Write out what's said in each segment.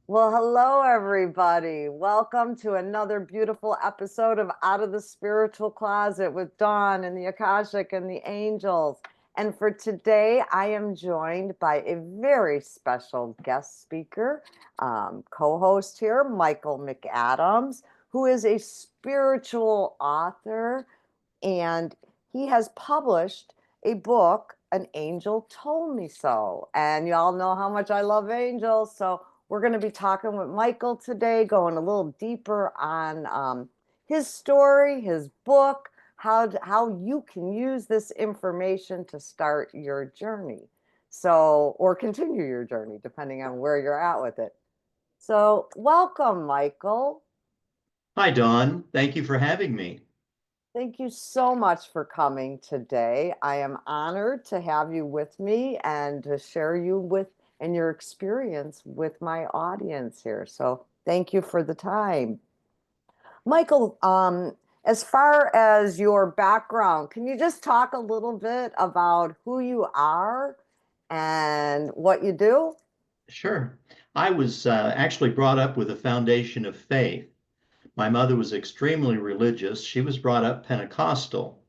Well, hello, everybody. Welcome to another beautiful episode of Out of the Spiritual Closet with Dawn and the Akashic and the Angels. And for today, I am joined by a very special guest speaker, co host here, Michael McAdams, who is a spiritual author, and he has published a book, An Angel Told Me So. And y'all know how much I love angels. So we're going to be talking with Michael today, going a little deeper on his story, his book, how you can use this information to start your journey. So, or continue your journey, depending on where you're at with it. So, welcome, Michael. Hi, Dawn. Thank you for having me. Thank you so much for coming today. I am honored to have you with me and to share you with and your experience with my audience here. So thank you for the time. Michael, as far as your background, can you just talk a little bit about who you are and what you do? Sure. I was actually brought up with a foundation of faith. My mother was extremely religious. She was brought up Pentecostal,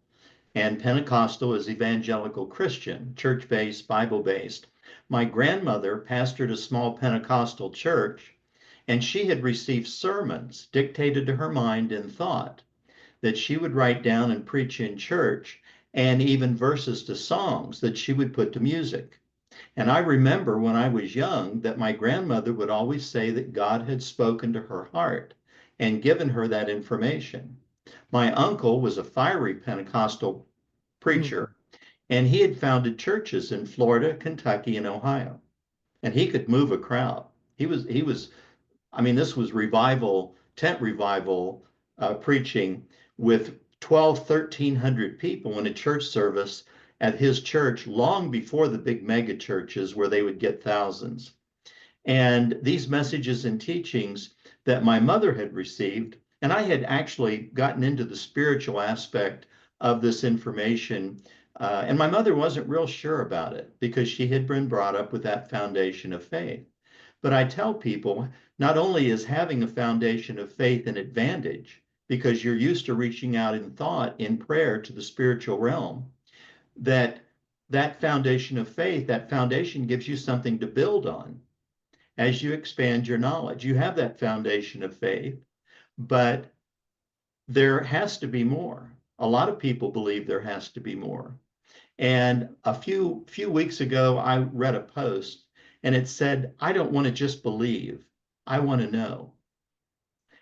and Pentecostal is evangelical Christian, church-based, Bible-based. My grandmother pastored a small Pentecostal church, and she had received sermons dictated to her mind and thought that she would write down and preach in church, and even verses to songs that she would put to music. And I remember when I was young that my grandmother would always say that God had spoken to her heart and given her that information. My uncle was a fiery Pentecostal Mhm. preacher, and he had founded churches in Florida, Kentucky, and Ohio. And he could move a crowd. I mean, this was revival, tent revival preaching with 12, 1,300 people in a church service at his church long before the big mega churches where they would get thousands. And these messages and teachings that my mother had received, and I had actually gotten into the spiritual aspect of this information. And my mother wasn't real sure about it because she had been brought up with that foundation of faith. But I tell people not only is having a foundation of faith an advantage because you're used to reaching out in thought, in prayer to the spiritual realm, that that foundation of faith, that foundation gives you something to build on as you expand your knowledge. You have that foundation of faith, but there has to be more. A lot of people believe there has to be more. And a few weeks ago, I read a post and it said, I don't want to just believe, I want to know.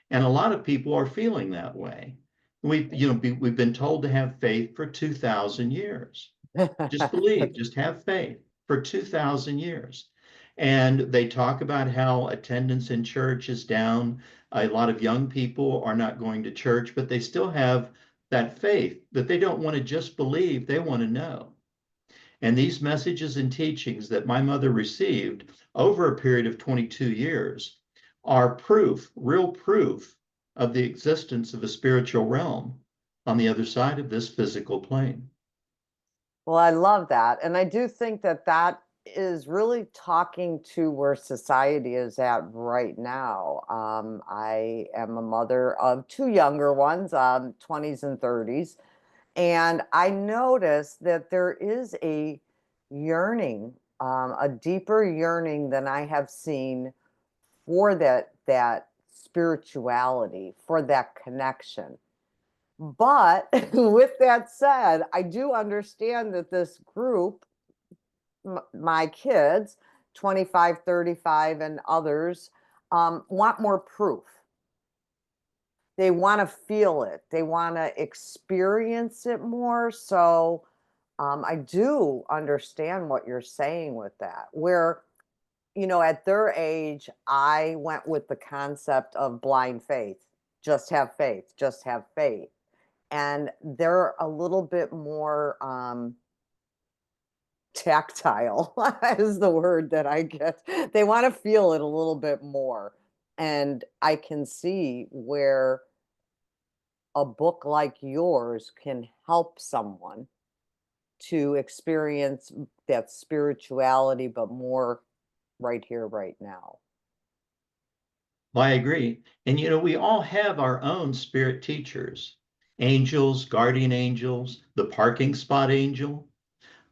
And a lot of people are feeling that way. We've been told to have faith for 2,000 years. Just believe, just have faith for 2,000 years. And they talk about how attendance in church is down. A lot of young people are not going to church, but they still have that faith that they don't want to just believe, they want to know. And these messages and teachings that my mother received over a period of 22 years are proof, real proof of the existence of a spiritual realm on the other side of this physical plane. Well, I love that. And I do think that that is really talking to where society is at right now. I am a mother of two younger ones, 20s and 30s. And I notice that there is a yearning, a deeper yearning than I have seen for that spirituality, for that connection. But with that said, I do understand that this group, my kids, 25, 35, and others, want more proof. They want to feel it, they want to experience it more. So I do understand what you're saying with that. Where, at their age, I went with the concept of blind faith. Just have faith, just have faith. And they're a little bit more tactile is the word that I get. They want to feel it a little bit more. And I can see where a book like yours can help someone to experience that spirituality, but more right here, right now. Well, I agree. And we all have our own spirit teachers, angels, guardian angels, the parking spot angel.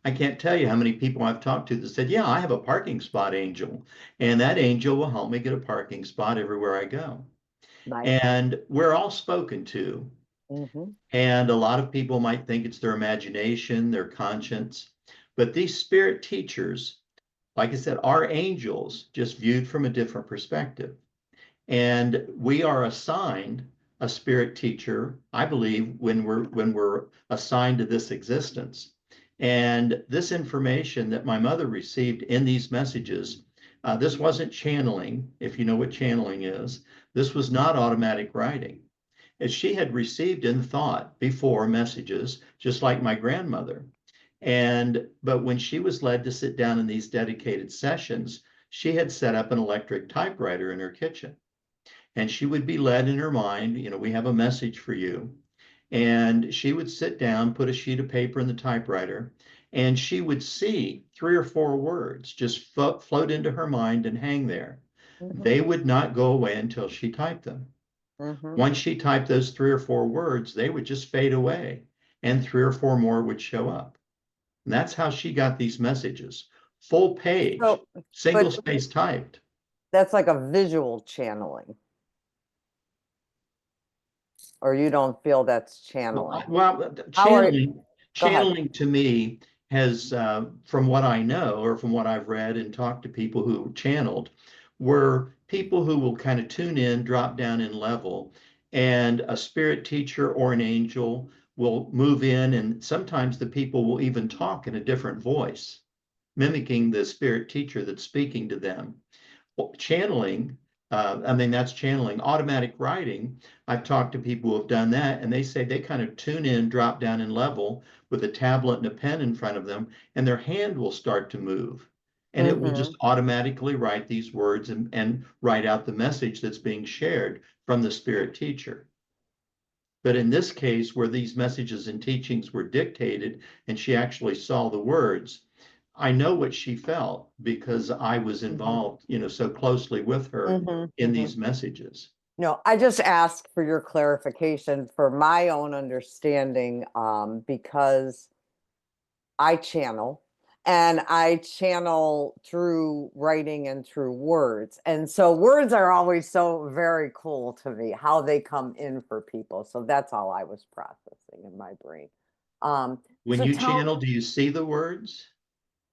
I can't tell you how many people I've talked to that said, yeah, I have a parking spot angel, and that angel will help me get a parking spot everywhere I go. Nice. And we're all spoken to. Hmm. And a lot of people might think it's their imagination, their conscience. But these spirit teachers, like I said, are angels, just viewed from a different perspective. And we are assigned a spirit teacher, I believe, when we're assigned to this existence. And this information that my mother received in these messages, this wasn't channeling, if you know what channeling is. This was not automatic writing. As she had received in thought before messages, just like my grandmother. But when she was led to sit down in these dedicated sessions, she had set up an electric typewriter in her kitchen. And she would be led in her mind, we have a message for you. And she would sit down, put a sheet of paper in the typewriter, and she would see 3 or 4 words just float into her mind and hang there. Hmm. They would not go away until she typed them. Hmm. Once she typed those 3 or 4 words, they would just fade away, and 3 or 4 more would show up. And that's how she got these messages. Full page, So, single but space typed. that's like a visual channeling, or you don't feel that's channeling. Well, How are, channeling, go ahead. channeling to me has, from what I know or from what I've read and talked to people who channeled, were people who will kind of tune in, drop down in level, and a spirit teacher or an angel will move in, and sometimes the people will even talk in a different voice, mimicking the spirit teacher that's speaking to them. Channeling, I mean, that's channeling. Automatic writing, I've talked to people who have done that, and they say they kind of tune in, drop down in level with a tablet and a pen in front of them, and their hand will start to move. And it will Hmm. just automatically write these words and write out the message that's being shared from the spirit teacher. But in this case, where these messages and teachings were dictated and she actually saw the words, I know what she felt because I was Hmm. involved, so closely with her Hmm. in Hmm. these messages. No, I just asked for your clarification for my own understanding, because I channel and I channel through writing and through words. And so words are always so very cool to me, how they come in for people. So that's all I was processing in my brain. When So you tell, channel, do you see the words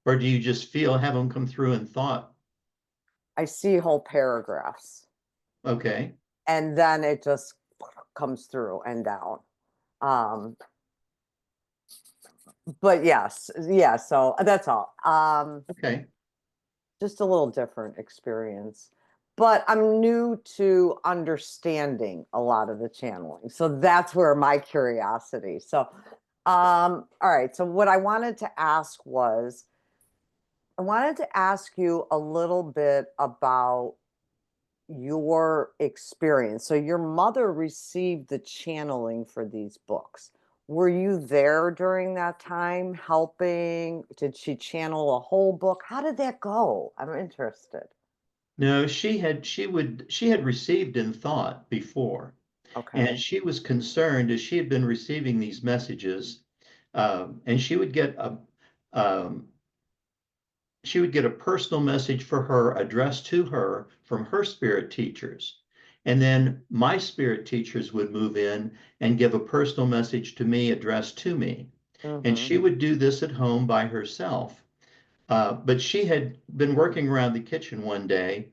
or do you just have them come through in thought? I see whole paragraphs Okay. and then it just comes through and down. Um, but yes, yeah, so that's all. Okay. Just a little different experience. But I'm new to understanding a lot of the channeling. So that's where my curiosity. So, all right. So what I wanted to ask was, I wanted to ask you a little bit about your experience. So your mother received the channeling for these books. Were you there during that time helping? Did she channel a whole book? How did that go? I'm interested. No, she had received in thought before, Okay. and she was concerned as she had been receiving these messages, and um, she would get a personal message for her addressed to her from her spirit teachers. And then my spirit teachers would move in and give a personal message to me addressed to me. And Mm-hmm. she would do this at home by herself. But she had been working around the kitchen one day,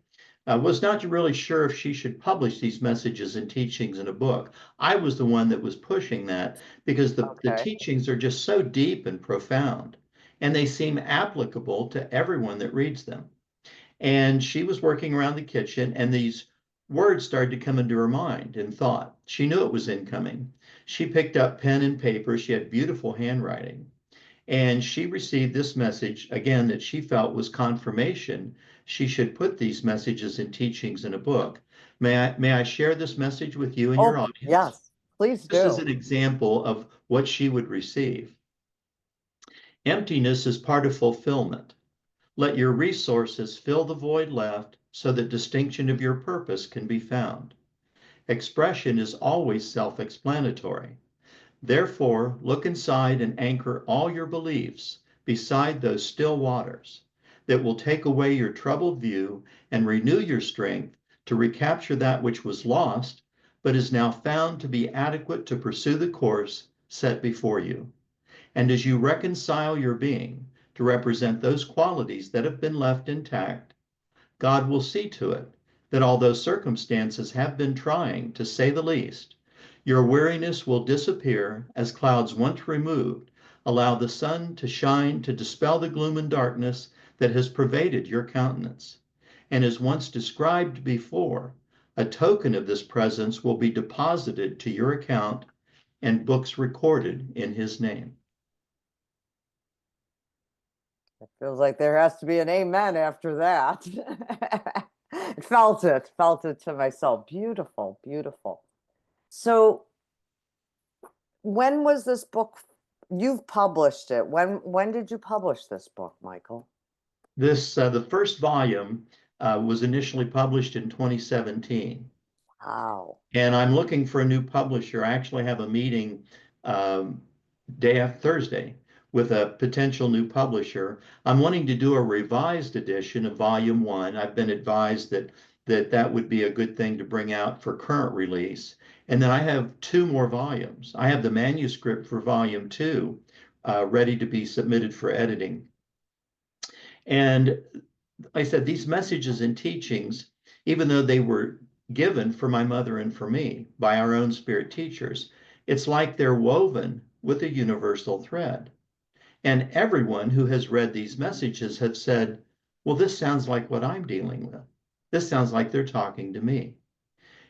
was not really sure if she should publish these messages and teachings in a book. I was the one that was pushing that because the Okay. teachings are just so deep and profound, and they seem applicable to everyone that reads them. And she was working around the kitchen, and these words started to come into her mind and thought. She knew it was incoming. She picked up pen and paper. She had beautiful handwriting. And she received this message again that she felt was confirmation. She should put these messages and teachings in a book. May I share this message with you and your Oh, audience? yes, please This is do. an example of what she would receive. Emptiness is part of fulfillment. Let your resources fill the void left so that distinction of your purpose can be found. Expression is always self-explanatory. Therefore, look inside and anchor all your beliefs beside those still waters that will take away your troubled view and renew your strength to recapture that which was lost, but is now found to be adequate to pursue the course set before you. And as you reconcile your being to represent those qualities that have been left intact, God will see to it that although circumstances have been trying, to say the least, your weariness will disappear as clouds once removed allow the sun to shine to dispel the gloom and darkness that has pervaded your countenance. And as once described before, a token of this presence will be deposited to your account and books recorded in his name. It feels like there has to be an amen after that. Felt it to myself. Beautiful, beautiful. So when was this book? You've published it. When did you publish this book, Michael? The first volume was initially published in 2017. Wow. And I'm looking for a new publisher. I actually have a meeting um, day after Thursday with a potential new publisher. I'm wanting to do a revised edition of Volume 1. I've been advised that would be a good thing to bring out for current release. And then I have two more volumes. I have the manuscript for Volume 2 ready to be submitted for editing. And I said, these messages and teachings, even though they were given for my mother and for me by our own spirit teachers, it's like they're woven with a universal thread. And everyone who has read these messages have said, well, this sounds like what I'm dealing with. This sounds like they're talking to me.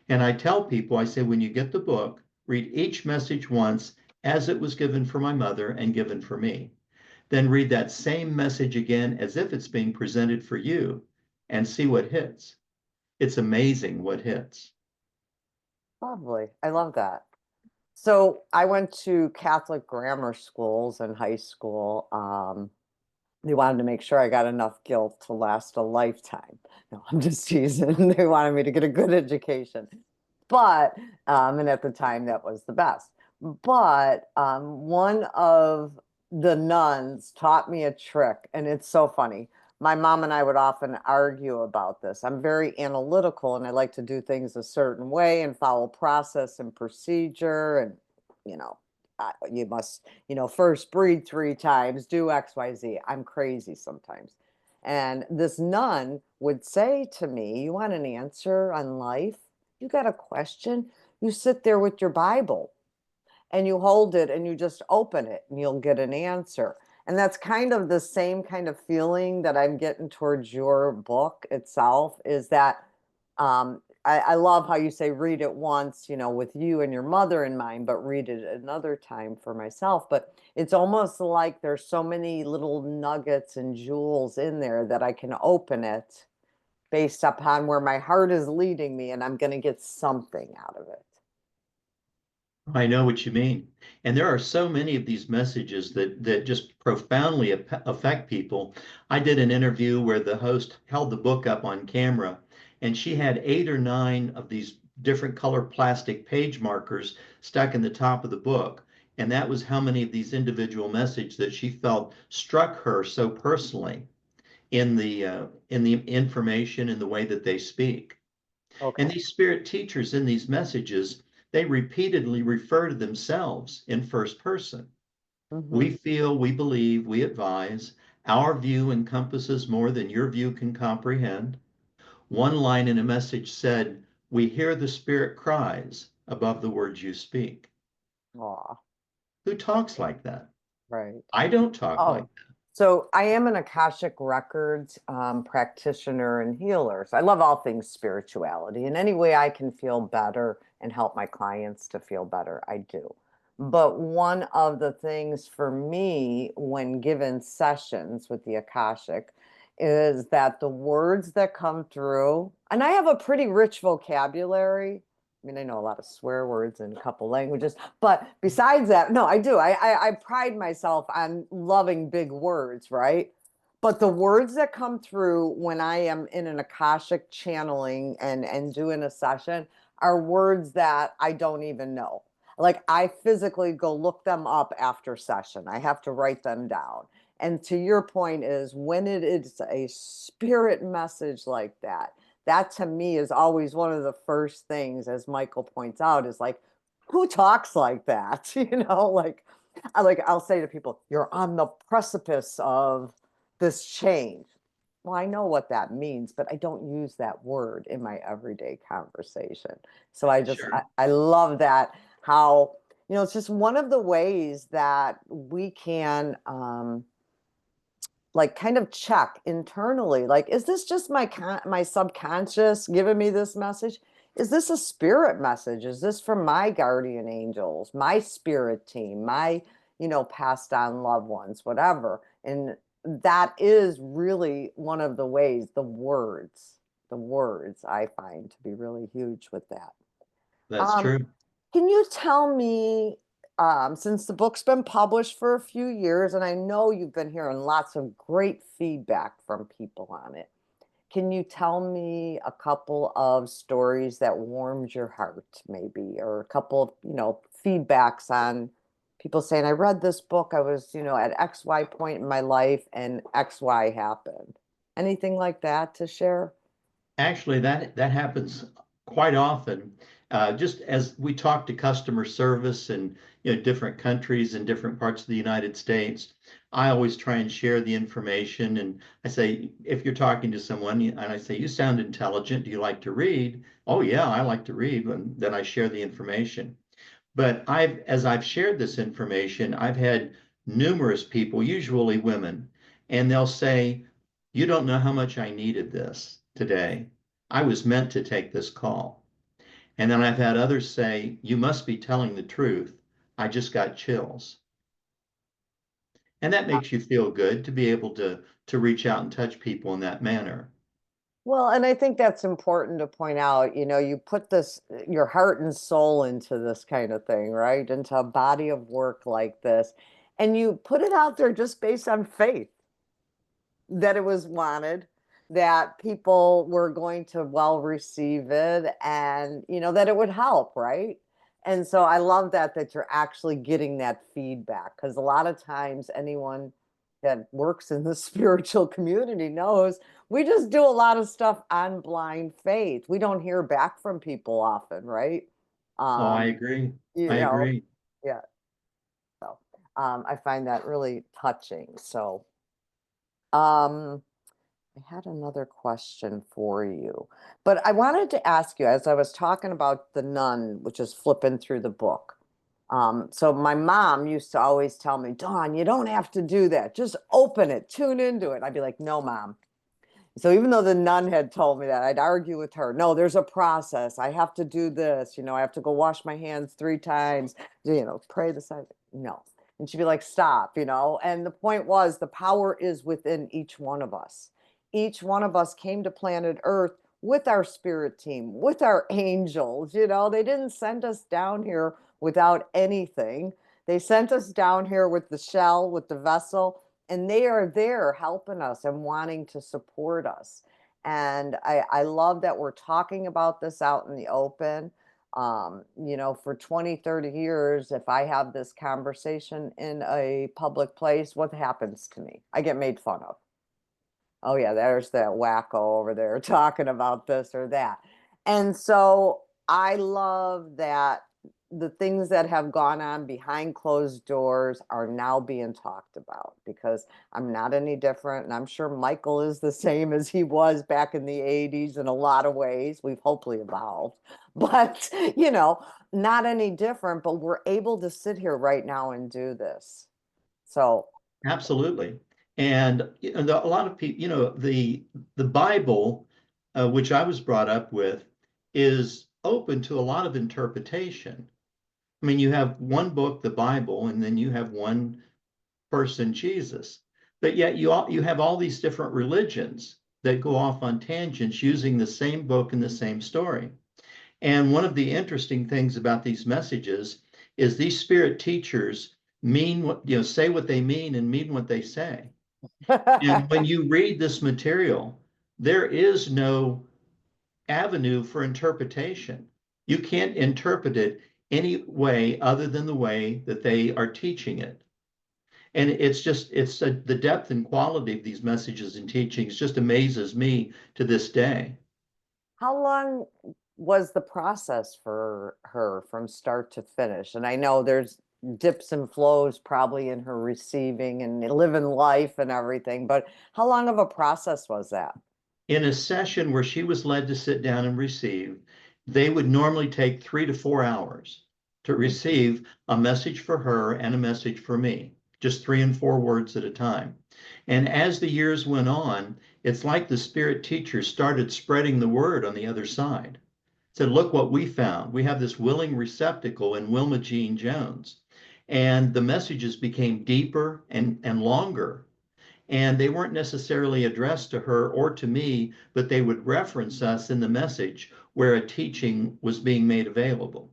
And I tell people, I say, when you get the book, read each message once as it was given for my mother and given for me. Then read that same message again as if it's being presented for you and see what hits. It's amazing what hits. Lovely. I love that. So I went to Catholic grammar schools in high school. They wanted to make sure I got enough guilt to last a lifetime. No, I'm just teasing. They wanted me to get a good education. But, and at the time that was the best. But one of the nuns taught me a trick, and it's so funny. My mom and I would often argue about this. I'm very analytical and I like to do things a certain way and follow process and procedure. And, you know, you must, first breathe 3 times, do X, Y, Z. I'm crazy sometimes. And this nun would say to me, you want an answer on life? You got a question? You sit there with your Bible and you hold it and you just open it and you'll get an answer. And that's kind of the same kind of feeling that I'm getting towards your book itself is that I love how you say read it once, with you and your mother in mind, but read it another time for myself. But it's almost like there's so many little nuggets and jewels in there that I can open it based upon where my heart is leading me, and I'm going to get something out of it. I know what you mean. And there are so many of these messages that just profoundly affect people. I did an interview where the host held the book up on camera, and she had 8 or 9 of these different color plastic page markers stuck in the top of the book. And that was how many of these individual messages that she felt struck her so personally in the information and the way that they speak. And Okay. these spirit teachers in these messages, they repeatedly refer to themselves in first person. Hmm. We feel, we believe, we advise. Our view encompasses more than your view can comprehend. One line in a message said, we hear the spirit cries above the words you speak. Aw, Who talks like that? right. I don't talk like Oh, so I am an Akashic Records practitioner and healer. So I love all things spirituality. And any way I can feel better and help my clients to feel better, I do. But one of the things for me when given sessions with the Akashic is that the words that come through, and I have a pretty rich vocabulary. I mean, I know a lot of swear words in a couple languages, but besides that, no, I do. I pride myself on loving big words, right? But the words that come through when I am in an Akashic channeling and doing a session are words that I don't even know. Like I physically go look them up after session. I have to write them down. And to your point is when it is a spirit message like that, that to me is always one of the first things, as Michael points out, is like, who talks like that? Like I'll say to people, you're on the precipice of this change. Well, I know what that means, but I don't use that word in my everyday conversation. So Sure. I love that how, it's just one of the ways that we can like kind of check internally, like, is this just my subconscious giving me this message? Is this a spirit message? Is this from my guardian angels, my spirit team, my, passed on loved ones, whatever? And that is really one of the ways, the words I find to be really huge with that. That's Um, true. can you tell me, since the book's been published for a few years, and I know you've been hearing lots of great feedback from people on it, can you tell me a couple of stories that warmed your heart, maybe, or a couple of, feedbacks on people saying, I read this book, I was, at XY point in my life and XY happened. Anything like that to share? Actually, that happens quite often. Just as we talk to customer service in different countries and different parts of the United States, I always try and share the information. And I say, if you're talking to someone, and I say, you sound intelligent. Do you like to read? Oh yeah, I like to read. And then I share the information. But as I've shared this information, I've had numerous people, usually women, and they'll say, you don't know how much I needed this today. I was meant to take this call. And then I've had others say, you must be telling the truth. I just got chills. And that makes you feel good to be able to reach out and touch people in that manner. Well, and I think that's important to point out, you put your heart and soul into this kind of thing, right? Into a body of work like this. And you put it out there just based on faith that it was wanted, that people were going to well receive it and, that it would help, right? And so I love that you're actually getting that feedback because a lot of times anyone that works in the spiritual community knows we just do a lot of stuff on blind faith. We don't hear back from people often, right? Oh, I Um, agree. you I know, agree. yeah. So I find that really touching. So um I had another question for you, but I wanted to ask you as I was talking about the nun, which is flipping through the book. So my mom used to always tell me, Dawn, you don't have to do that. Just open it, tune into it. I'd be like, no, mom. So even though the nun had told me that, I'd argue with her. No, there's a process. I have to do this. I have to go wash my hands 3 times, pray the side. No. And she'd be like, stop. And the point was the power is within each one of us. Each one of us came to planet Earth with our spirit team, with our angels. They didn't send us down here without anything. They sent us down here with the shell, with the vessel, and they are there helping us and wanting to support us. And I love that we're talking about this out in the open. For 20, 30 years, if I have this conversation in a public place, what happens to me? I get made fun of. Oh, yeah, there's that wacko over there talking about this or that. And so I love that the things that have gone on behind closed doors are now being talked about because I'm not any different. And I'm sure Michael is the same as he was back in the 80s in a lot of ways. We've hopefully evolved, but, not any different. But we're able to sit here right now and do this. So, Absolutely. And a lot of people, the Bible, which I was brought up with, is open to a lot of interpretation. I mean, you have one book, the Bible, and then you have one person, Jesus. But yet you have all these different religions that go off on tangents using the same book and the same story. And one of the interesting things about these messages is these spirit teachers mean what, say what they mean and mean what they say. And when you read this material, there is no avenue for interpretation. You can't interpret it any way other than the way that they are teaching it. And the depth and quality of these messages and teachings just amazes me to this day. How long was the process for her from start to finish? And I know there's dips and flows probably in her receiving and living life and everything, but how long of a process was that? In a session where she was led to sit down and receive, they would normally take 3 to 4 hours to Mhm. receive a message for her and a message for me, just 3 and 4 words at a time. And as the years went on, it's like the spirit teachers started spreading the word on the other side. Said, look what we found. We have this willing receptacle in Wilma Jean Jones. And the messages became deeper and longer, and they weren't necessarily addressed to her or to me, but they would reference us in the message where a teaching was being made available.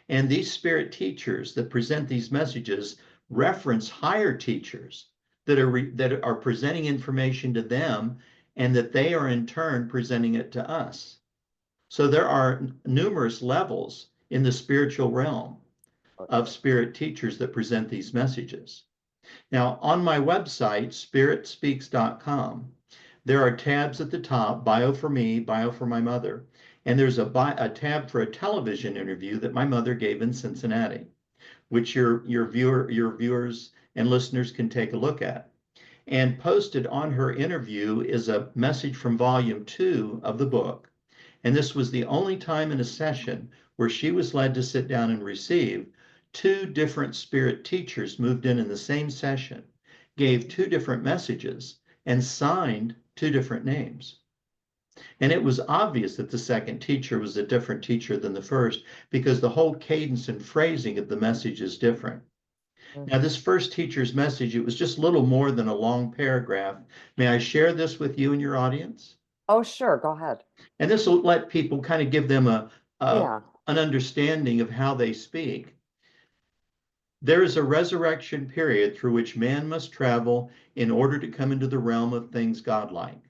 And these spirit teachers that present these messages reference higher teachers that are presenting information to them, and that they are in turn presenting it to us. So there are numerous levels in the spiritual realm of spirit teachers that present these messages. Now, on my website, spiritspeaks.com, there are tabs at the top: bio for me, bio for my mother. And there's a tab for a television interview that my mother gave in Cincinnati, which your viewers and listeners can take a look at. And posted on her interview is a message from volume 2 of the book. And this was the only time in a session where she was led to sit down and receive. Two different spirit teachers moved in the same session, gave two different messages, and signed two different names. And it was obvious that the second teacher was a different teacher than the first, because the whole cadence and phrasing of the message is different. Now, Mhm. this first teacher's message, it was just little more than a long paragraph. May I share this with you and your audience? Oh, sure, go ahead. And this will let people kind of give them a Yeah. an understanding of how they speak. There is a resurrection period through which man must travel in order to come into the realm of things godlike.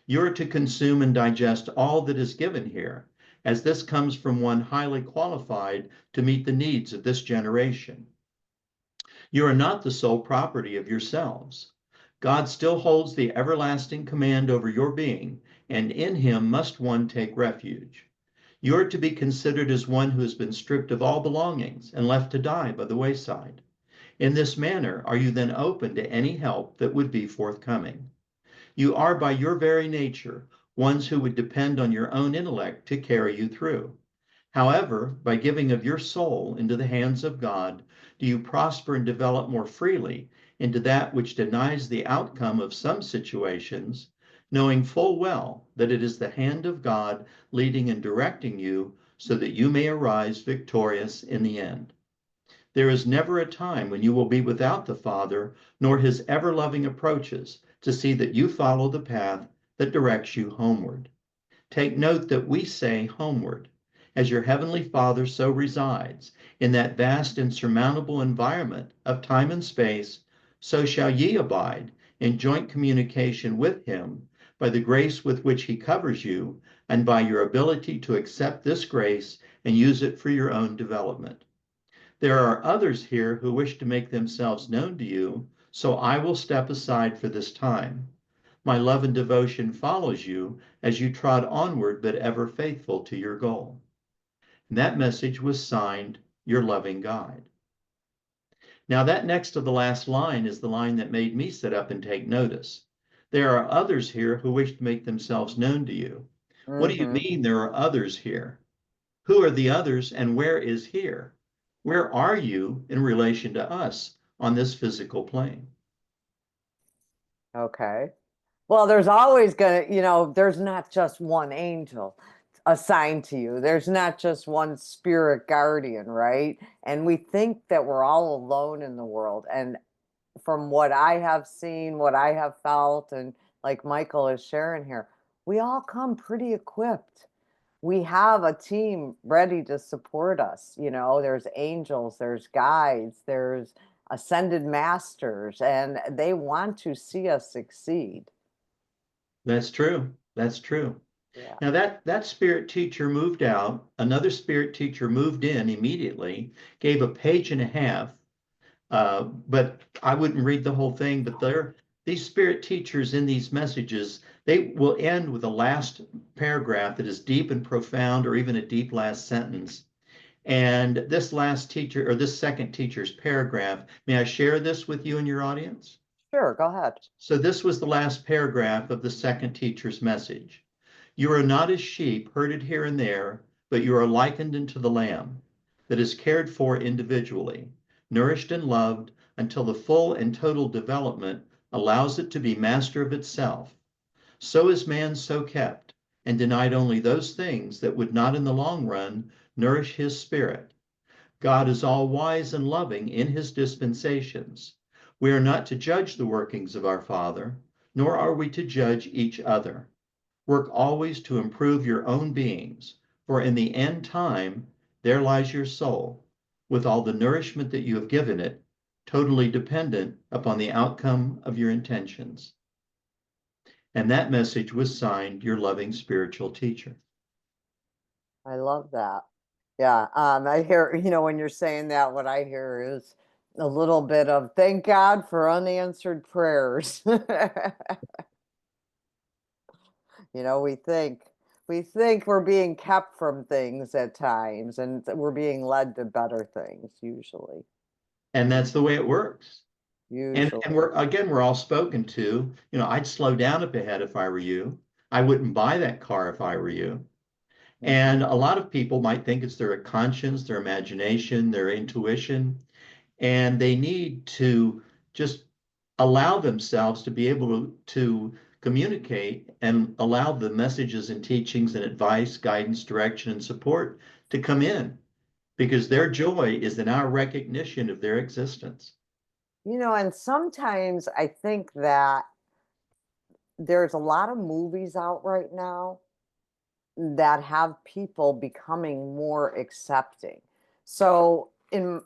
You are to consume and digest all that is given here, as this comes from one highly qualified to meet the needs of this generation. You are not the sole property of yourselves. God still holds the everlasting command over your being, and in him must one take refuge. You are to be considered as one who has been stripped of all belongings and left to die by the wayside. In this manner, are you then open to any help that would be forthcoming? You are by your very nature ones who would depend on your own intellect to carry you through. However, by giving of your soul into the hands of God, do you prosper and develop more freely into that which denies the outcome of some situations, knowing full well that it is the hand of God leading and directing you so that you may arise victorious in the end. There is never a time when you will be without the Father, nor his ever loving approaches to see that you follow the path that directs you homeward. Take note that we say homeward, as your heavenly Father so resides in that vast insurmountable environment of time and space, so shall ye abide in joint communication with him by the grace with which he covers you, and by your ability to accept this grace and use it for your own development. There are others here who wish to make themselves known to you, so I will step aside for this time. My love and devotion follows you as you trod onward, but ever faithful to your goal. And that message was signed, Your Loving Guide. Now, that next to the last line is the line that made me sit up and take notice. There are others here who wish to make themselves known to you. What do you Hmm. mean there are others here? Who are the others, and where is here? Where are you in relation to us on this physical plane? Okay. Well, there's always gonna, there's not just one angel assigned to you. There's not just one spirit guardian, right? And we think that we're all alone in the world. And from what I have seen, what I have felt, and like Michael is sharing here, we all come pretty equipped. We have a team ready to support us. There's angels, there's guides, there's ascended masters, and they want to see us succeed. That's true. That's true. Yeah. Now that spirit teacher moved out, another spirit teacher moved in immediately, gave a page and a half, but I wouldn't read the whole thing. But these spirit teachers in these messages, they will end with a last paragraph that is deep and profound, or even a deep last sentence. And this last teacher, or this second teacher's paragraph, may I share this with you and your audience? Sure, go ahead. So this was the last paragraph of the second teacher's message. You are not as sheep herded here and there, but you are likened unto the lamb that is cared for individually, nourished and loved until the full and total development allows it to be master of itself. So is man so kept, and denied only those things that would not in the long run nourish his spirit. God is all wise and loving in his dispensations. We are not to judge the workings of our Father, nor are we to judge each other. Work always to improve your own beings, for in the end time there lies your soul, with all the nourishment that you have given it, totally dependent upon the outcome of your intentions. And that message was signed, your loving spiritual teacher. I love that. Yeah, I hear, when you're saying that, what I hear is a little bit of thank God for unanswered prayers. We think we're being kept from things at times, and we're being led to better things usually. And that's the way it works. And Usually. we're all spoken to. I'd slow down up ahead if I were you. I wouldn't buy that car if I were you. Mhm. And a lot of people might think it's their conscience, their imagination, their intuition, and they need to just allow themselves to be able to communicate and allow the messages and teachings and advice, guidance, direction, and support to come in, because Yeah. their joy is in our recognition of their existence. And sometimes I think that there's a lot of movies out right now that have people becoming more accepting. So, in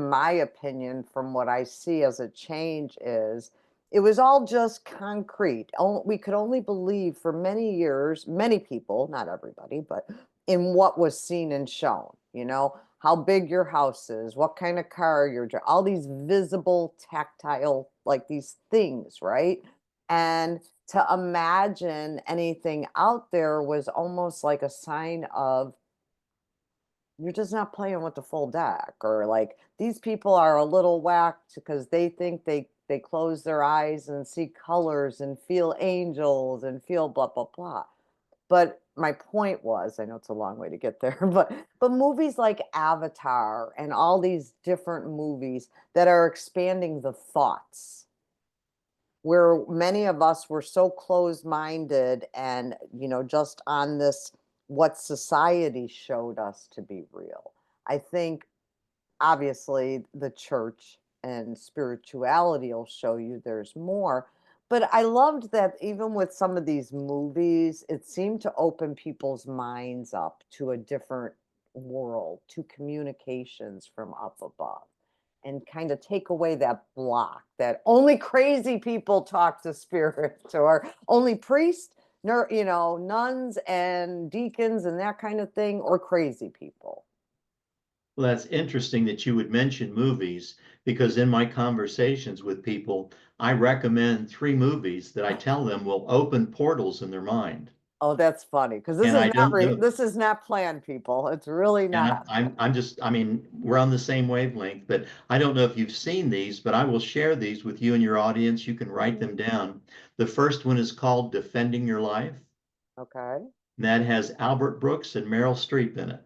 my opinion, from what I see as a change, is it was all just concrete. We could only believe for many years, many people, not everybody, but in what was seen and shown. How big your house is, what kind of car you're driving, all these visible, tactile, like these things, right? And to imagine anything out there was almost like a sign of you're just not playing with the full deck, or like these people are a little whacked because they think they close their eyes and see colors and feel angels and feel blah blah blah. But my point was, I know it's a long way to get there, but movies like Avatar and all these different movies that are expanding the thoughts, where many of us were so closed-minded and just on this, what society showed us to be real. I think obviously the church and spirituality will show you there's more, but I loved that even with some of these movies, it seemed to open people's minds up to a different world, to communications from up above, and kind of take away that block that only crazy people talk to spirits, or only priests, nuns and deacons and that kind of thing, or crazy people. Well, that's interesting that you would mention movies, because in my conversations with people, I recommend 3 movies that I tell them will open portals in their mind. Oh, that's funny, because And I don't know, this is not planned, people. It's really and not. I'm just, I mean, we're on the same wavelength, but I don't know if you've seen these, but I will share these with you and your audience. You can write Mhm. them down. The first one is called Defending Your Life. Okay. And that has Albert Brooks and Meryl Streep in it.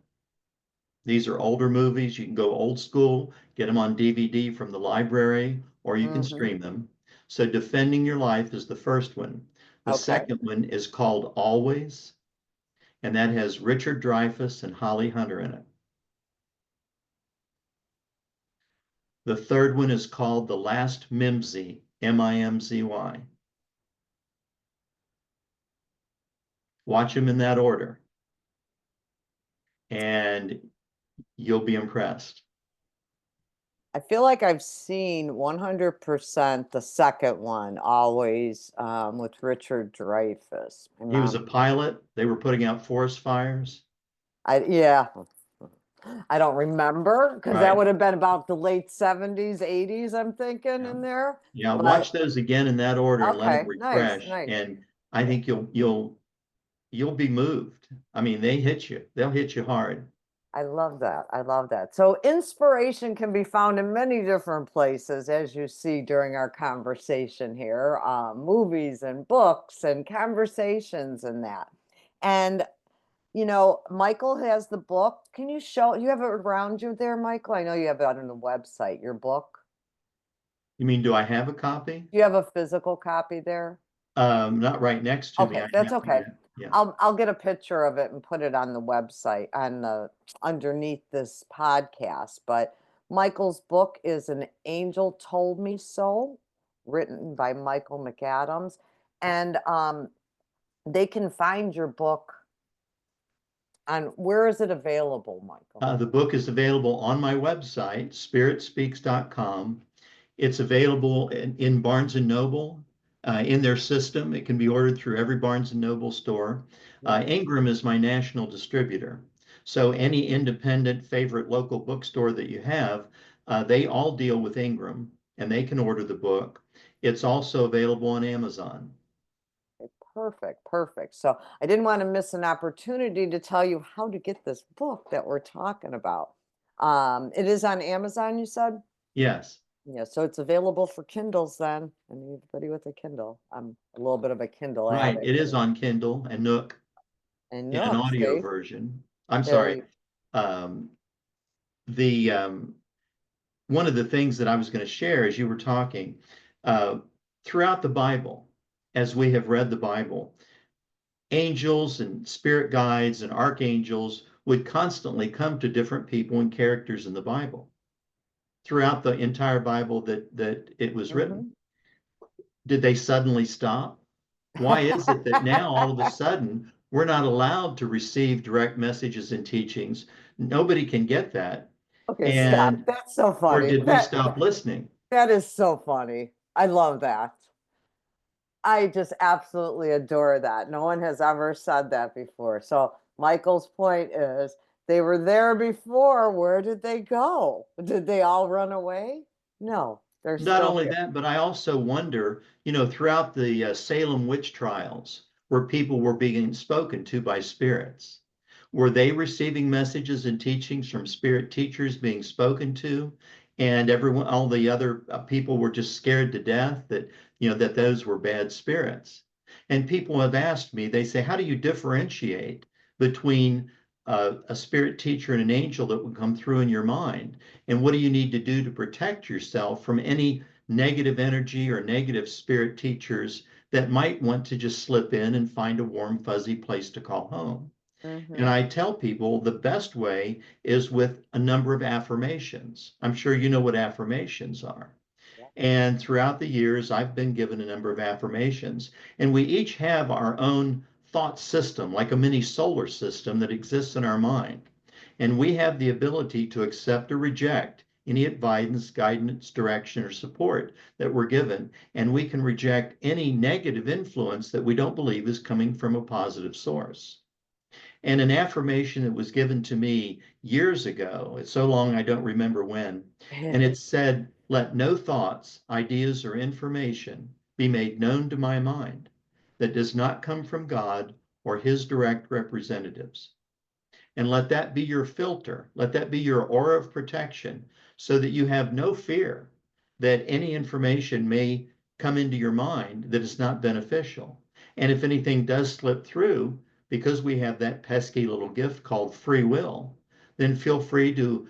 These are older movies. You can go old school, get them on DVD from the library, or you can Hmm. stream them. So Defending Your Life is the first one. The Okay. second one is called Always, and that has Richard Dreyfuss and Holly Hunter in it. The third one is called The Last Mimsy, Mimzy. Watch them in that order, and you'll be impressed. I feel like I've seen 100% the second one always with Richard Dreyfuss. My He was mom, a pilot. They were putting out forest fires. yeah, I don't remember because that Right. would have been about the late 70s, 80s, I'm thinking Yeah. in there. Yeah. Watch But those again in that order and let them okay, nice, refresh. nice. And I think you'll be moved. I mean, they hit you. They'll hit you hard. I love that. I love that. So inspiration can be found in many different places, as you see during our conversation here, movies and books and conversations and that. And, Michael has the book. Can you show, you have it around you there, Michael? I know you have it on the website, your book. You mean, do I have a copy? Do you have a physical copy there? Not right next to me. Okay, I that's have, okay. yeah, yeah. I'll get a picture of it and put it on the website on the underneath this podcast. But Michael's book is An Angel Told Me So, written by Michael McAdams. And they can find your book on, where is it available, Michael? The book is available on my website, spiritspeaks.com. It's available in Barnes and Noble, in their system. It can be ordered through every Barnes and Noble store. Nice. Ingram is my national distributor. So any independent favorite local bookstore that you have, they all deal with Ingram and they can order the book. It's also available on Amazon. Okay, perfect, perfect. So I didn't want to miss an opportunity to tell you how to get this book that we're talking about. It is on Amazon, you said? Yes, Yeah, so it's available for Kindles then. Anybody with a Kindle. I'm a little bit of a Kindle right. addict. It is on Kindle and Nook And in an Nook, audio see? version. I'm There sorry. you Um, the One of the things that I was going to share as you were talking, uh, throughout the Bible, as we have read the Bible, angels and spirit guides and archangels would constantly come to different people and characters in the Bible throughout the entire Bible that it was written. hmm Did they suddenly stop? Why is it that now all of a sudden we're not allowed to receive direct messages and teachings? Nobody can get that. Okay, stop. And That's so or funny. did we stop listening? That is so funny. I love that. I just absolutely adore that. No one has ever said that before. So Michael's point is they were there before. Where did they go? Did they all run away? No, they're Not still only here. that, but I also wonder, throughout the Salem witch trials, where people were being spoken to by spirits, were they receiving messages and teachings from spirit teachers being spoken to? And everyone, all the other people were just scared to death that, that those were bad spirits. And people have asked me, they say, how do you differentiate between a spirit teacher and an angel that would come through in your mind? And what do you need to do to protect yourself from any negative energy or negative spirit teachers that might want to just slip in and find a warm, fuzzy place to call home? And hmm I tell people the best way is with a number of affirmations. I'm sure you know what affirmations are. And throughout the years, I've been given a number of affirmations, and we each have our own thought system, like a mini solar system that exists in our mind. And we have the ability to accept or reject any advice, guidance, direction, or support that we're given. And we can reject any negative influence that we don't believe is coming from a positive source. And an affirmation that was given to me years ago, it's so long I don't remember when, and it said, let no thoughts, ideas, or information be made known to my mind that does not come from God or his direct representatives. And let that be your filter. Let that be your aura of protection so that you have no fear that any information may come into your mind that is not beneficial. And if anything does slip through, because we have that pesky little gift called free will, then feel free to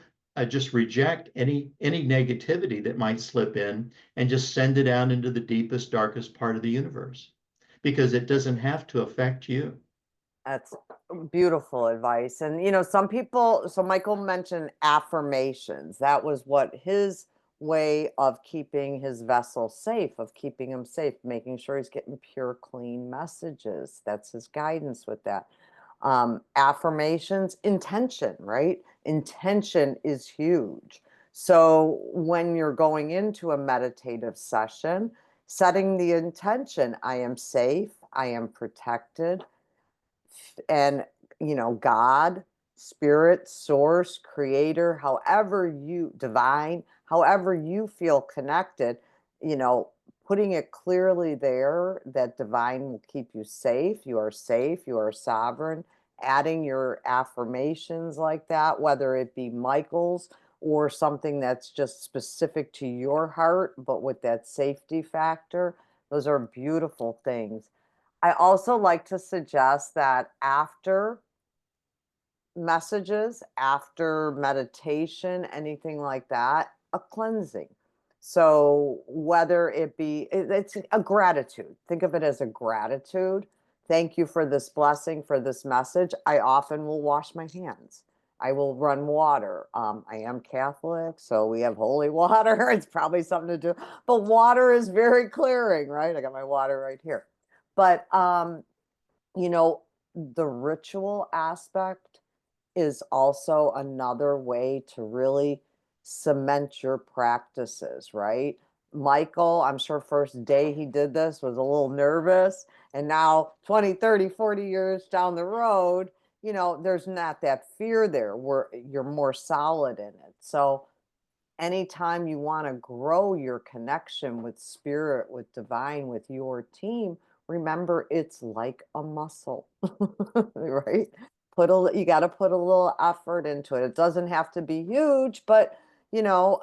just reject any negativity that might slip in and just send it out into the deepest, darkest part of the universe because it doesn't have to affect you. That's beautiful advice. And, some people, so Michael mentioned affirmations. That was what his way of keeping his vessel safe, of keeping him safe, making sure he's getting pure, clean messages. That's his guidance with that. Affirmations, intention, right? Intention is huge. So when you're going into a meditative session, setting the intention, I am safe, I am protected, and God, spirit, source, creator, however you divine, however you feel connected, you know putting it clearly there that divine will keep you safe, you are safe, you are sovereign, adding your affirmations like that, whether it be Michael's or something that's just specific to your heart but with that safety factor. Those are beautiful things. I also like to suggest that after messages, after meditation, anything like that, a cleansing. So whether it be, it's a gratitude. Think of it as a gratitude. Thank you for this blessing, for this message. I often will wash my hands. I will run water. I am Catholic, so we have holy water. It's probably something to do, but water is very clearing, right? I got my water right here. But you know, the ritual aspect is also another way to really cement your practices, right? Michael, I'm sure first day he did this was a little nervous. And now 20, 30, 40 years down the road, there's not that fear there where you're more solid in it. So anytime you want to grow your connection with spirit, with divine, with your team, remember it's like a muscle, right? You got to put a little effort into it. It doesn't have to be huge, but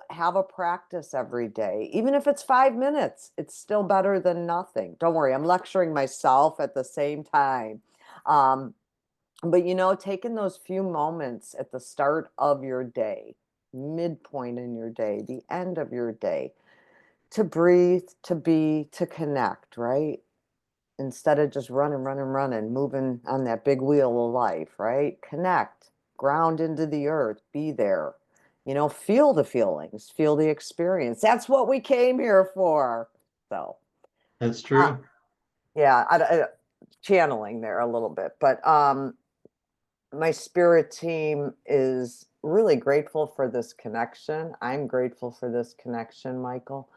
have a practice every day. Even if it's 5 minutes, it's still better than nothing. Don't worry, I'm lecturing myself at the same time. Um, but taking those few moments at the start of your day, midpoint in your day, the end of your day, to breathe, to be, to connect, right? Instead of just running, running, running, moving on that big wheel of life, right? Connect, ground into the earth, be there, feel the feelings, feel the experience. That's what we came here for. So, That's uh, true. yeah, channeling there a little bit, but my spirit team is really grateful for this connection. I'm grateful for this connection, Michael.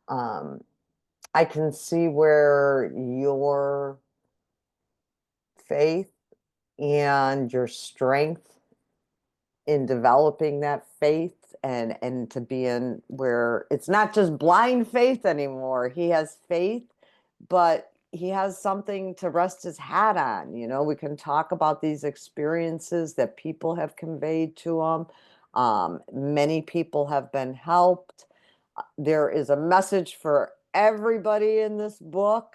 Um, I can see where your faith and your strength in developing that faith and to be in where it's not just blind faith anymore. He has faith, but he has something to rest his hat on. We can talk about these experiences that people have conveyed to him. Many people have been helped. There is a message for everybody in this book.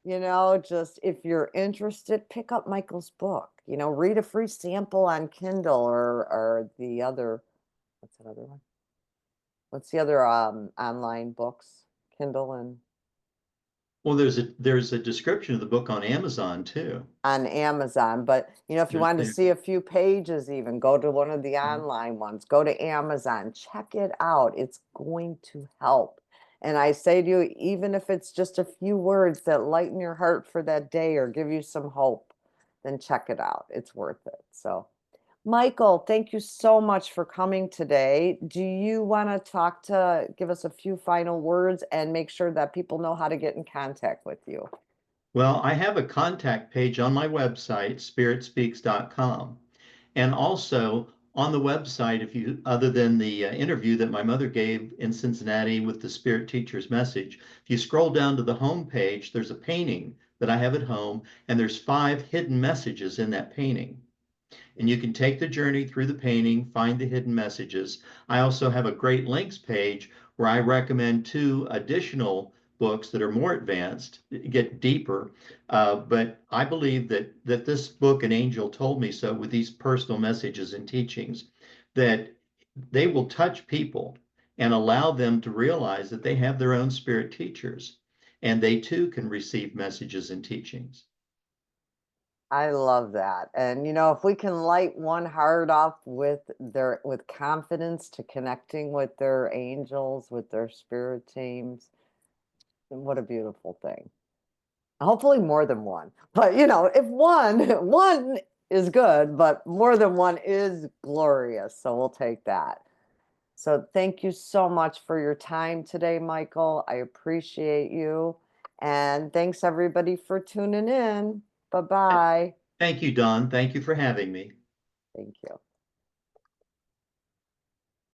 Just if you're interested, pick up Michael's book. Read a free sample on Kindle or the other, what's that other one? What's the other online books? Kindle and Well, there's a description of the book on Amazon too. on Amazon. But if you There's wanted to there. see a few pages, even go to one of the Mhm. online ones, go to Amazon, check it out. It's going to help. And I say to you, even if it's just a few words that lighten your heart for that day or give you some hope, then check it out. It's worth it. So, Michael, thank you so much for coming today. Do you want to give us a few final words and make sure that people know how to get in contact with you? Well, I have a contact page on my website, spiritspeaks.com. And also on the website, if you, other than the interview that my mother gave in Cincinnati with the Spirit Teacher's Message, if you scroll down to the home page, there's a painting that I have at home, and there's 5 hidden messages in that painting. And you can take the journey through the painting, find the hidden messages. I also have a Great Links page where I recommend 2 additional books that are more advanced, get deeper. But I believe that this book, An Angel Told Me So, with these personal messages and teachings, that they will touch people and allow them to realize that they have their own spirit teachers and they too can receive messages and teachings. I love that. And if we can light one heart up with confidence to connecting with their angels, with their spirit teams, then what a beautiful thing. Hopefully more than one. But if one is good, but more than one is glorious. So we'll take that. So thank you so much for your time today, Michael. I appreciate you. And thanks everybody for tuning in. Bye-bye. Thank you, Don. Thank you for having me. Thank you.